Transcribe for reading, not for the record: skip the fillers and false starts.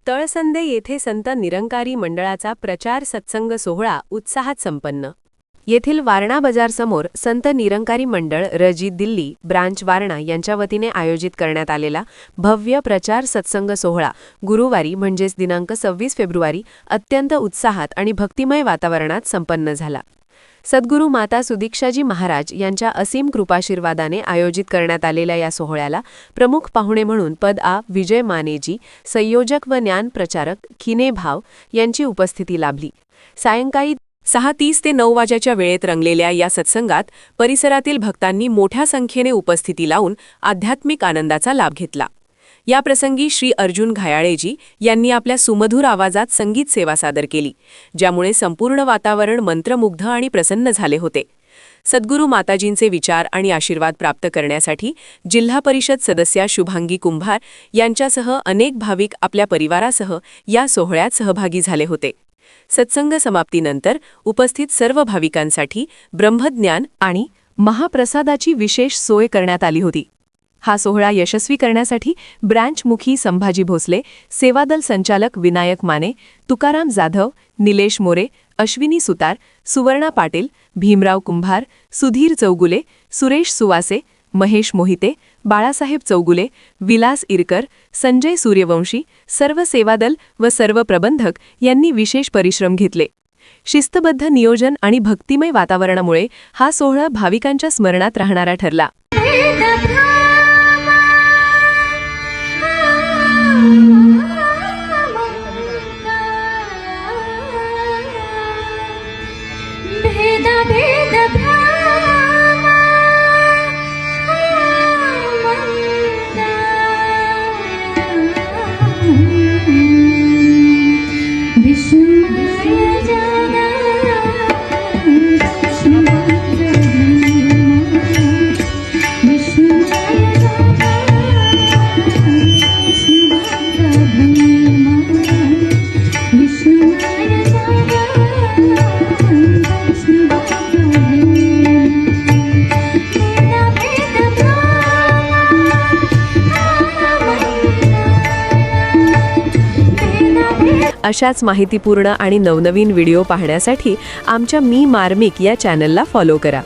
तळसंदे येथे संत निरंकारी मंडळाचा प्रचार सत्संग सोहळा उत्साहात संपन्न। येथील वारणा बाजारसमोर संत निरंकारी मंडळ रजी दिल्ली ब्रांच वारणा यांच्या वतीने आयोजित करण्यात आलेला भव्य प्रचार सत्संग सोहळा गुरुवारी म्हणजेच दिनांक 26 फेब्रुवारी अत्यंत उत्साहात आणि भक्तिमय वातावरणात संपन्न झाला। सद्गुरू माता सुदीक्षाजी महाराज यांच्या असीम कृपाशीर्वादाने आयोजित करण्यात आलेल्या या सोहळ्याला प्रमुख पाहुणे म्हणून पद आ विजय मानेजी संयोजक व ज्ञान प्रचारक खिने भाव यांची उपस्थिती लाभली। सायंकाळी 6:30 ते 9 वाजेच्या वेळेत रंगलेल्या या सत्संगात परिसरातील भक्तांनी मोठ्या संख्येने उपस्थिती लावून आध्यात्मिक आनंदाचा लाभ घेतला। या प्रसंगी श्री अर्जुन घायाळेजी यांनी आपल्या सुमधुर आवाजात संगीत सेवा सादर केली, ज्यामुळे संपूर्ण वातावरण मंत्रमुग्ध आणि प्रसन्न झाले होते। सद्गुरू माताजींचे विचार आणि आशीर्वाद प्राप्त करण्यासाठी जिल्हा परिषद सदस्या शुभांगी कुंभार यांच्यासह अनेक भाविक आपल्या परिवारासह या सोहळ्यात सहभागी झाले होते। सत्संग समाप्तीनंतर उपस्थित सर्व भाविकांसाठी ब्रह्मज्ञान आणि महाप्रसादाची विशेष सोय करण्यात आली होती। हा सोहळा यशस्वी करण्यासाठी ब्रांच मुखी संभाजी भोसले, सेवादल संचालक विनायक माने, तुकाराम जाधव, निलेश मोरे, अश्विनी सुतार, सुवर्णा पाटील, भीमराव कुंभार, सुधीर चौगुले, सुरेश सुवासे, महेश मोहिते, बाळासाहेब चौगुले, विलास इरकर, संजय सूर्यवंशी, सर्व सेवादल व सर्व प्रबंधक यांनी विशेष परिश्रम घेतले। शिस्तबद्ध नियोजन आणि भक्तिमय वातावरणामुळे हा सोहळा भाविकांच्या स्मरणात राहणारा ठरला। अशाच माहितीपूर्ण आणि नवनवीन व्हिडिओ पाहण्यासाठी आमच्या मी मार्मिक या चॅनलला फॉलो करा।